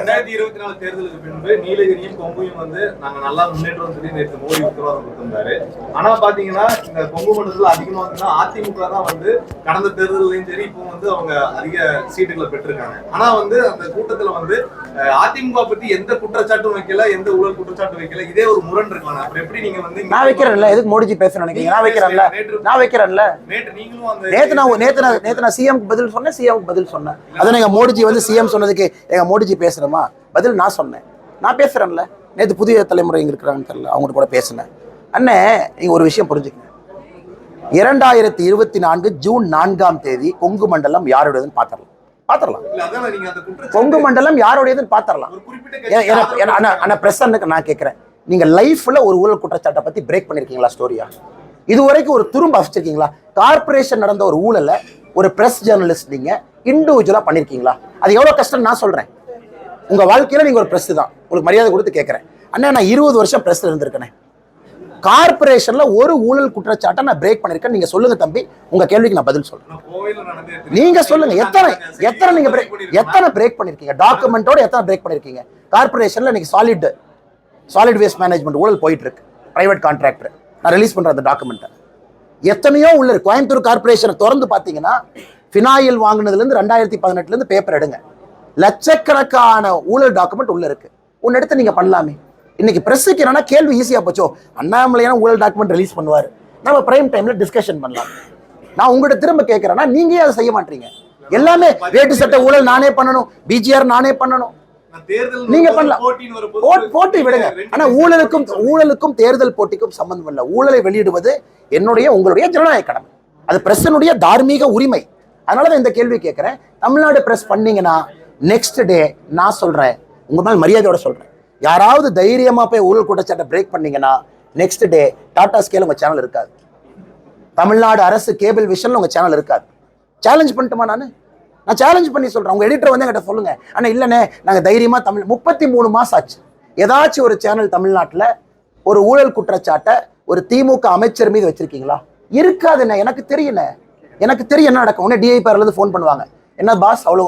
2024 தேர்தலுக்கு பின்பு நீலகிரியும் கொங்கையும் வந்து நாங்க நல்லா முன்னேற்றம் சொல்லி நேற்று மோடி உத்தரவாதம் கொடுத்திருந்தாரு. ஆனா பாத்தீங்கன்னா இந்த கொங்கு மண்டலத்துல அதிகமா வந்து அதிமுக தான் வந்து கடந்த தேர்தலையும் சரி இப்போ வந்து அவங்க அதிக சீட்டுகளை பெற்றிருக்காங்க. ஆனா வந்து அந்த கூட்டத்துல வந்து அதிமுக பத்தி எந்த குற்றச்சாட்டும் வைக்கல, எந்த ஊழல் குற்றச்சாட்டு வைக்கல. இதே ஒரு முரண் இருக்கலாம். அப்புறம் எப்படி நீங்க வந்து நான் வைக்கிறேன்ல, எதுக்கு மோடிஜி பேச நினைக்கிறீங்க? நான் வைக்கிறேன்ல. நேற்று நீங்களும் அந்த நேத்து நான் சிஎம்க்கு பதில் சொன்னேன், சிஎம்க்கு பதில் சொன்னேன். அதான் எங்க மோடிஜி வந்து சிஎம் சொன்னதுக்கு எங்க மோடிஜி பேசுறோமா பதில் நான் சொன்னேன். நான் பேசுறேன்ல. நேற்று புதிய தலைமுறை இங்க இருக்கிறாங்கன்னு தெரியல, அவங்க கூட பேசினேன். அண்ணே நீங்க ஒரு விஷயம் புரிஞ்சுக்கங்க. 2024 ஜூன் 4ஆம் தேதி கொங்கு மண்டலம் யாருடையதுன்னு பாத்திரலாம். கொங்கு மண்டலம் யாருடையதுன்னு பாத்திரலாம். நான் கேட்கிறேன், நீங்க லைஃப்ல ஒரு ஊழல் குற்றச்சாட்டை பத்தி பிரேக் பண்ணிருக்கீங்களா? ஸ்டோரியா இது வரைக்கும் ஒரு துரும்ப வச்சிருக்கீங்களா? கார்பரேஷன் நடந்த ஒரு ஊழல ஒரு பிரஸ் ஜேர்னலிஸ்ட் நீங்க இண்டிவிஜுவலா பண்ணிருக்கீங்களா? அது எவ்வளவு கஷ்டம் நான் சொல்றேன். உங்க வாழ்க்கையில நீங்க ஒரு பிரஸ் தான், உங்களுக்கு மரியாதை கொடுத்து கேட்கிறேன். அண்ணா நான் 20 வருஷம் பிரஸ்ல இருந்திருக்கேன். கார்பரேஷன்ல ஒரு ஊழல் குற்றச்சாட்டை நான் பிரேக் பண்ணிருக்கேன். நீங்க சொல்லுங்க தம்பி, உங்க கேள்விக்கு நான் பதில் சொல்றேன். நீங்க சொல்லுங்க எத்தனை பிரேக் பண்ணிருக்கீங்க? டாக்குமெண்டோட எத்தனை பிரேக் பண்ணிருக்கீங்க? கார்பரேஷன்ல இன்னைக்கு சாலிட் வேஸ்ட் மேனேஜ்மெண்ட் ஊழல் போயிட்டு இருக்கு. பிரைவேட் கான்ட்ராக்டர் நான் ரிலீஸ் பண்ற அந்த டாக்குமெண்ட்டை எத்தனையோ உள்ள இருக்கு. கோயம்புத்தூர் கார்பரேஷனை திறந்து பாத்தீங்கன்னா ஃபினாயில் வாங்கினதுல இருந்து 2018 இருந்து பேப்பர் எடுங்க, லட்சக்கணக்கான ஊழல் டாக்குமெண்ட் உள்ள இருக்கு. ஒன்னு எடுத்து நீங்க பண்ணலாமே. இன்னைக்கு பிரஸுக்கு என்னன்னா கேள்வி ஈஸியா போச்சோ, அண்ணாமலையான ஊழல் டாக்குமெண்ட் ரிலீஸ் பண்ணுவாரு, நம்ம பிரைம் டைம்ல டிஸ்கஷன் பண்ணலாம். நான் உங்கள்கிட்ட திரும்ப கேட்கிறேன்னா நீங்க அதை செய்ய மாட்டீங்க. எல்லாமே வேட்டு சட்ட ஊழல் நானே பண்ணணும், பிஜிஆர் நானே பண்ணணும், நீங்க பண்ணலாம். போட்டி விடுங்க. ஆனா ஊழலுக்கும் தேர்தல் போட்டிக்கும் சம்பந்தம் இல்லை. ஊழலை வெளியிடுவது உங்களுடைய ஜனநாயக கடமை, அது பிரஸ்னுடைய தார்மீக உரிமை. அதனாலதான் இந்த கேள்வி கேட்கிறேன். தமிழ்நாடு பிரஸ் பண்ணீங்கன்னா நெக்ஸ்ட் டே நான் சொல்றேன், உங்க மேல் மரியாதையோட சொல்றேன், யாராவது தைரியமா போய் ஊழல் குற்றச்சாட்டை பிரேக் பண்ணீங்கன்னா நெக்ஸ்ட் டே டாடா ஸ்கேல் உங்க சேனல் இருக்காது, தமிழ்நாடு அரசு கேபிள் விஷன்ல உங்க சேனல் இருக்காது. சேலஞ்ச் பண்ணட்டுமா? நான் சேலஞ்ச் பண்ணி சொல்றேன். உங்க எடிட்டர் வந்து என்கிட்ட சொல்லுங்க, ஆனா இல்லனே நாங்க தைரியமா 33 மாசம் ஆச்சு ஏதாச்சும் ஒரு சேனல் தமிழ்நாட்டுல ஒரு ஊழல் குற்றச்சாட்டை ஒரு திமுக அமைச்சர் மீது வச்சிருக்கீங்களா? இருக்காதுண்ணே. எனக்கு தெரியும் என்ன நடக்கும். உடனே டிஐபிஆர்ல இருந்து ஃபோன் பண்ணுவாங்க, என்ன பாஸ் அவ்வளோ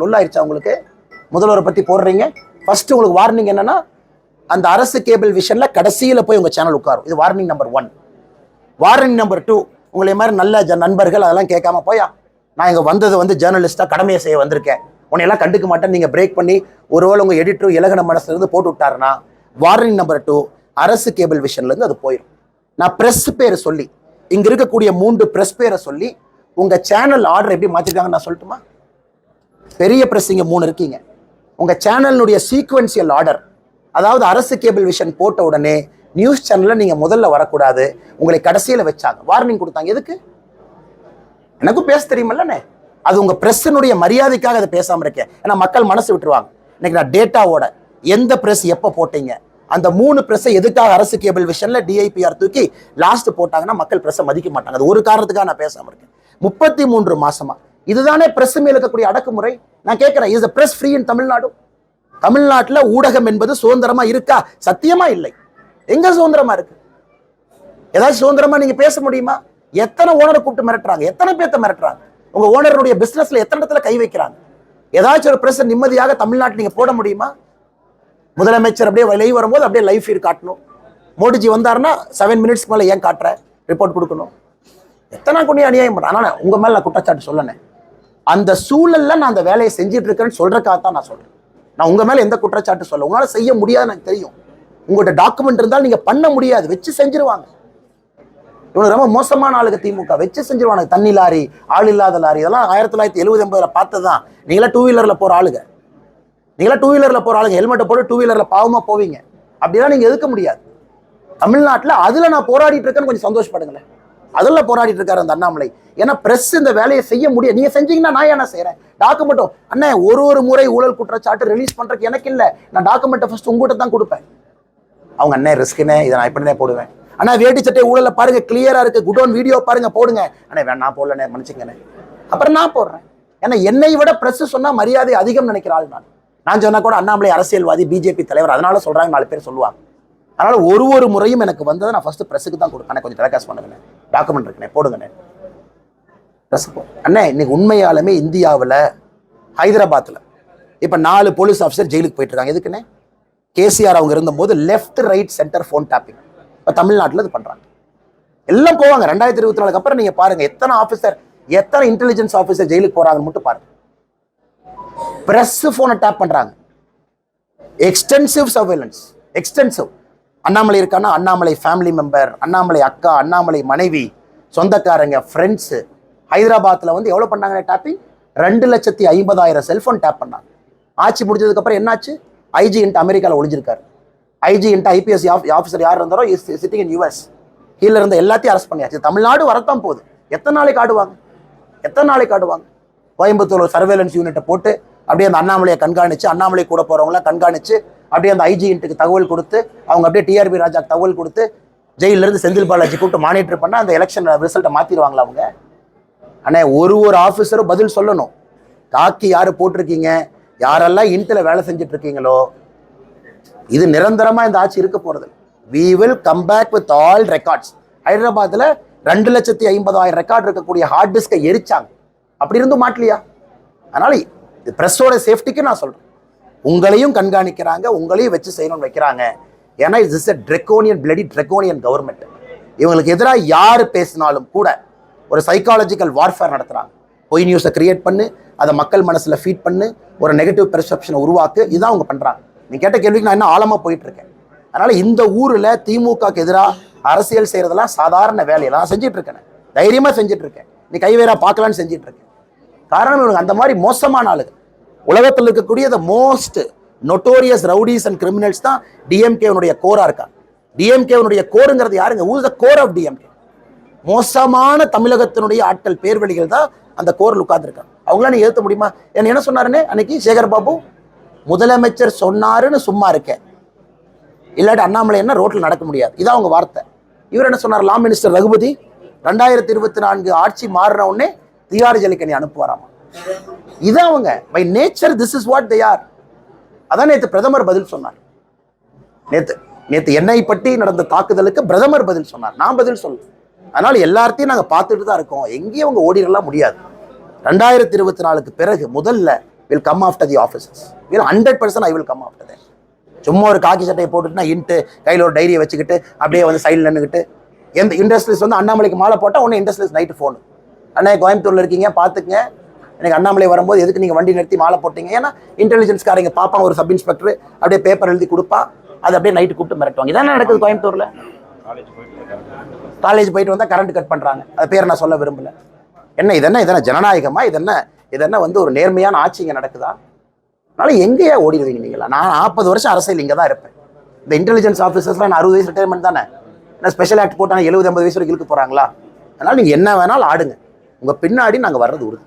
லொல்லாயிருச்சா உங்களுக்கு, முதல்வரை பத்தி போடுறீங்க. ஃபர்ஸ்ட் உங்களுக்கு வார்னிங் என்னன்னா, அந்த அரசு கேபிள் விஷன்ல கடைசியில போய் உங்க சேனல் உட்காரும். இது வார்னிங் நம்பர் 1. வார்னிங் நம்பர் 2, உங்களை மாதிரி நல்ல நண்பர்கள் அதெல்லாம் கேட்காம போயா, நான் இங்க வந்தது வந்து ஜேர்னலிஸ்டா கடமையை செய்ய வந்திருக்கேன், உன்னையெல்லாம் கண்டுக்க மாட்டேன், நீங்க பிரேக் பண்ணி ஒருவேளை உங்க எடிட்டரும் இலகன மனசுல இருந்து போட்டு விட்டாருன்னா வார்னிங் நம்பர் 2 அரசு கேபிள் விஷன்ல இருந்து அது போயிடும். நான் பிரஸ் பேரை சொல்லி, இங்க இருக்கக்கூடிய 3 பிரஸ் பேரை சொல்லி உங்க சேனல் ஆர்டர் எப்படி மாத்திருக்காங்க நான் சொல்லட்டுமா? பெரிய பிரஸ் இங்க 3 இருக்கீங்க. உங்க சேனலுடைய சீக்வென்சியல் ஆர்டர், அதாவது அரசு கேபிள் விஷன் போட்ட உடனே நியூஸ் சேனல்ல நீங்க முதல்ல வரக்கூடாது, உங்களை கடைசியில வச்சாங்க, வார்னிங் கொடுத்தாங்க. எதுக்கு? எனக்கும் பேச தெரியுமல்லண்ணே. அது உங்க பிரஸ்னுடைய மரியாதைக்காக அதை பேசாம இருக்கேன். ஏன்னா மக்கள் மனசு விட்டுருவாங்க. இன்னைக்கு நான் டேட்டாவோட எந்த பிரஸ் எப்ப போட்டீங்க, அந்த 3 பிரஸ்ஸை எதுக்காக அரசு கேபிள் விஷன்ல டிஐபிஆர் தூக்கி லாஸ்ட் போட்டாங்கன்னா மக்கள் பிரஸ்ஸை மதிக்க மாட்டாங்க. அது ஒரு காரணத்துக்காக நான் பேசாம இருக்கேன். 33 மாசமா இதுதானே பிரஸ் மேல் இருக்கக்கூடிய அடக்குமுறை. நான் கேட்கிறேன், இஸ் பிரஸ் ஃப்ரீ இன் தமிழ்நாடு? தமிழ்நாட்டுல ஊடகம் என்பது சுதந்திரமா இருக்கா? சத்தியமா இல்லை. எங்க சுதந்திரமா இருக்கு? ஏதாச்சும் சுதந்திரமா நீங்க பேச முடியுமா? எத்தனை ஓனரை கூப்பிட்டு மிரட்டுறாங்க, எத்தனை பேர்த்த மிரட்டுறாங்க, உங்க ஓனருடைய பிசினஸ்ல எத்தனை இடத்துல கை வைக்கிறாங்க. ஏதாச்சும் ஒரு பிரஸ் நிம்மதியாக தமிழ்நாட்டில் நீங்க போட முடியுமா? முதலமைச்சர் அப்படியே லைவ் வரும்போது அப்படியே லைவ் ஃபீட் காட்டணும். மோடிஜி வந்தாருன்னா 7 மினிட்ஸ்க்கு மேல ஏன் காட்டுற, ரிப்போர்ட் கொடுக்கணும். எத்தனை கொண்டு அநியாயம் பண்றேன். ஆனா உங்க மேல நான் குற்றச்சாட்டு சொல்லனேன். அந்த சூழல்ல நான் அந்த வேலையை செஞ்சுட்டு இருக்கேன்னு சொல்றதுக்காகத்தான் நான் சொல்றேன். நான் உங்க மேல எந்த குற்றச்சாட்டு சொல்ல, உங்களால செய்ய முடியாதுன்னு எனக்கு தெரியும். உங்கள்கிட்ட டாக்குமெண்ட் இருந்தாலும் நீங்க பண்ண முடியாது, வச்சு செஞ்சிருவாங்க. இவனுக்கு ரொம்ப மோசமான ஆளுங்க திமுக, வச்சு செஞ்சிருவாங்க. தண்ணி லாரி, ஆள் இல்லாத லாரி, இதெல்லாம் 1970-80 பார்த்ததுதான். நீங்களா 2 வீலர்ல போற ஆளுங்க, ஹெல்மெட்டை போட்டு 2 வீலர்ல பாவமா போவீங்க. அப்படிலாம் நீங்க எதுக்க முடியாது. தமிழ்நாட்டில் அதுல நான் போராடிட்டு இருக்கேன்னு கொஞ்சம் சந்தோஷப்படுங்களேன். அதில் போராடிட்டு இருக்காரு அந்த அண்ணாமலை. ஏன்னா பிரஸ் இந்த வேலையை செய்ய முடியாது. நீங்க செஞ்சீங்கன்னா நான் என்ன செய்யறேன்? டாக்குமெண்ட்டும் அண்ணே ஒரு முறை ஊழல் குற்றச்சாட்டு ரிலீஸ் பண்றதுக்கு எனக்கு இல்லை. நான் டாக்குமெண்ட்டை ஃபர்ஸ்ட் உங்ககிட்ட தான் கொடுப்பேன். அவங்க அண்ணே ரிஸ்க்குனே, இதை நான் இப்படினே போடுவேன். ஆனா வேட்டி சட்டை ஊழல பாருங்க, கிளியரா இருக்கு, குடோன் வீடியோ பாருங்க, போடுங்க. அண்ணே வேணா போடலண்ணே, மன்னிச்சுங்கண்ணே. அப்புறம் நான் போடுறேன். ஏன்னா என்னை விட பிரஸ் சொன்னா மரியாதை அதிகம் நினைக்கிற ஆள் நான் சொன்னா கூட அண்ணாமலை அரசியல்வாதி, பிஜேபி தலைவர், அதனால சொல்றாங்க, 4 பேர் சொல்லுவாங்க. அதனால ஒரு முறையும் எனக்கு வந்ததை நான் ஃபர்ஸ்ட் பிரஸுக்கு தான் கொடுப்பேன். கொஞ்சம் டெலிகாஸ்ட் பண்ணுங்கண்ணே, டாக்குமெண்ட் இருக்குண்ணே, போடுங்கண்ணே. பிரஸ் அண்ணே இன்னைக்கு உண்மையாலுமே இந்தியாவில் ஹைதராபாத்தில் இப்போ 4 போலீஸ் ஆஃபீஸர் ஜெயிலுக்கு போயிட்டு இருக்காங்க. எதுக்குன்னு? கேசிஆர் அவங்க இருந்தபோது left right centre phone tapping. இப்போ தமிழ்நாட்டில் இது பண்றாங்க. எல்லாம் போவாங்க. 2024 அப்புறம் நீங்க பாருங்க எத்தனை ஆஃபீஸர், எத்தனை இன்டெலிஜென்ஸ் ஆஃபீஸர் ஜெயிலுக்கு போறாங்கன்னு மட்டும் பாருங்க. பிரஸ் போனை டேப் பண்றாங்க. Extensive surveillance, extensive. அண்ணாமலை இருக்கான்னா அண்ணாமலை ஃபேமிலி மெம்பர், அண்ணாமலை அக்கா, அண்ணாமலை மனைவி, சொந்தக்காரங்க, ஃப்ரெண்ட்ஸ். ஹைதராபாத்ல வந்து எவ்வளவு பண்ணாங்க டாப்பிங்? 2,50,000 செல்போன் டேப் பண்ணாங்க. ஆட்சி முடிஞ்சதுக்கு அப்புறம் என்னாச்சு? ஐஜி இன்ட்டு அமெரிக்காவில் ஒளிஞ்சிருக்காரு. ஐஜி இன்ட்டு ஐபிஎஸ் ஆஃபீஸர் யார் இருந்தாரோ சிட்டிங் இன் யூஎஸ். கீழே இருந்த எல்லாத்தையும் அரெஸ்ட் பண்ணியாச்சு. தமிழ்நாடு வரத்தான் போகுது. எத்தனை நாளைக்கு ஆடுவாங்க? எத்தனை நாளைக்கு ஆடுவாங்க? கோயம்புத்தூர் ஒரு சர்வேலன்ஸ் யூனிட்டை போட்டு அப்படியே அந்த அண்ணாமலையை கண்காணிச்சு, அண்ணாமலை கூட போறவங்களாம் கண்காணிச்சு, அப்படியே அந்த ஐஜி இன்ட்டுக்கு தகவல் கொடுத்து, அவங்க அப்படியே டிஆர்பி ராஜாக்கு தகவல் கொடுத்து, ஜெயிலிருந்து செந்தில் பாலாஜி கூப்பிட்டு மானிட்டர் பண்ணால் அந்த எலெக்ஷன் ரிசல்ட்டை மாற்றிடுவாங்களா அவங்க? ஆனால் ஒரு ஆஃபீஸரும் பதில் சொல்லணும். காக்கி யார் போட்டிருக்கீங்க, யாரெல்லாம் இன்ட்டில் வேலை செஞ்சுட்டு இருக்கீங்களோ, இது நிரந்தரமா இந்த ஆட்சி இருக்க போறது. we will come back with all records. ஹைதராபாத்ல 2,50,000 ரெக்கார்ட் இருக்கக்கூடிய ஹார்ட் டிஸ்கை எரிச்சாங்க. அப்படி இருந்தும் மாட்டலையா? அதனால பிரஸோட சேஃப்டிக்கு நான் சொல்றேன், உங்களையும் கண்காணிக்கிறாங்க, உங்களையும் வச்சு செய்யணும்னு வைக்கிறாங்க. ஏன்னா it's a draconian bloody draconian government. இவங்களுக்கு எதிராக யார் பேசினாலும் கூட ஒரு சைக்காலஜிக்கல் வார்ஃபேர் நடத்துறாங்க. பொய் நியூஸை கிரியேட் பண்ணு, அதை மக்கள் மனசுல ஃபீட் பண்ணு, ஒரு நெகட்டிவ் பெர்செப்ஷனை உருவாக்கு. இதுதான் அவங்க பண்றாங்க. நீ கேட்ட கேள்விக்கு நான் இன்னும் ஆழமா போயிட்டு இருக்கேன். அதனால இந்த ஊர்ல திமுகக்கு எதிராக அரசியல் செய்யறதெல்லாம் சாதாரண வேலையெல்லாம் செஞ்சுட்டு இருக்கேன், தைரியமா செஞ்சுட்டு இருக்கேன். நீ கைவேறா பார்க்கலான்னு செஞ்சுட்டு இருக்கேன். காரணம் இவங்க அந்த மாதிரி மோசமான ஆளுங்க. உலகத்தில் இருக்கக்கூடிய the most notorious rowdies and criminals தான் டிஎம்கேனுடைய கோரா இருக்காங்க. டிஎம்கேனுடைய கோருங்கிறது யாருங்க? Who is the core of DMK? மோசமான தமிழகத்தினுடைய ஆட்கள், பேர்வழிகள் தான் அந்த கோரில் உட்கார்ந்துருக்காங்க. அவங்களாம் நீ ஏற்ற முடியுமா? என்ன சொன்னாருன்னு அன்னைக்கு சேகர் பாபு, முதலமைச்சர் சொன்னாருன்னு சும்மா இருக்கேன், இல்லாட்டி அண்ணாமலை என்ன ரோட்ல நடக்க முடியாது. இதான் அவங்க வார்த்தை. இவர் என்ன சொன்னார்? லா மினிஸ்டர் ரகுபதி 2024 ஆட்சி மாறின உடனே திகார் ஜெயிலுக்கு நீ அனுப்புவாராமா. இதான் அவங்க by nature, this is what they are. அதான் நேற்று பிரதமர் பதில் சொன்னார். நேற்று என்னை பற்றி நடந்த தாக்குதலுக்கு பிரதமர் பதில் சொன்னார், நான் பதில் சொல்லுவேன். அதனால எல்லாத்தையும் நாங்கள் பார்த்துட்டு தான் இருக்கோம். எங்கேயும் அவங்க ஓடிடலாம் முடியாது. 2024 பிறகு முதல்ல will come after the officers. 100% I will come after them. சும்மா ஒரு காக்கி சட்டையை போட்டுட்டுனா இன்ட்டு கையில் ஒரு டைரியை வச்சுக்கிட்டு அப்படியே வந்து சைடில் நின்றுக்கிட்டு, எந்த இண்டஸ்ட்ரீஸ் வந்து அண்ணாமலைக்கு மாலை போட்டால் ஒன்று இண்டஸ்ட்ரீஸ் நைட்டு ஃபோனு, அண்ணே கோயம்புத்தூரில் இருக்கீங்க பார்த்துக்குங்க, எனக்கு அண்ணாமலை வரும்போது எதுக்கு நீங்கள் வண்டி நிறுத்தி மாலை போட்டீங்க? ஏன்னா இன்டெலிஜென்ஸ்காரங்க பார்ப்பான், ஒரு சப் இன்ஸ்பெக்டர் அப்படியே பேப்பர் எழுதி கொடுப்பான், அது அப்படியே நைட்டு கூப்பிட்டு மிரட்டுவாங்க. இதானே நடக்குது கோயம்புத்தூரில். காலேஜ் போயிட்டு வந்தால் கரண்ட் கட் பண்ணுறாங்க. அது பேர் நான் சொல்ல விரும்பல. இதென்ன ஜனநாயகமா? இதென்ன வந்து ஒரு நேர்மையான ஆட்சி இங்கே நடக்குதா? அதனால எங்கேயா ஓடிடுவீங்க நீங்களா? நான் 40 வருஷம் அரசியல் இங்கே தான் இருப்பேன். இந்த இன்டெலிஜென்ஸ் ஆஃபீஸர்ஸ்லாம் நான் 60 வயசு ரிட்டையர்மெண்ட் தானே. நான் ஸ்பெஷல் ஆக்ட் போட்டால் 70-80 வயசு வரைக்கும் இழுக்க போகிறாங்களா? அதனால நீங்கள் என்ன வேணாலும் ஆடுங்க, உங்கள் பின்னாடி நாங்கள் வர்றது உறுதி.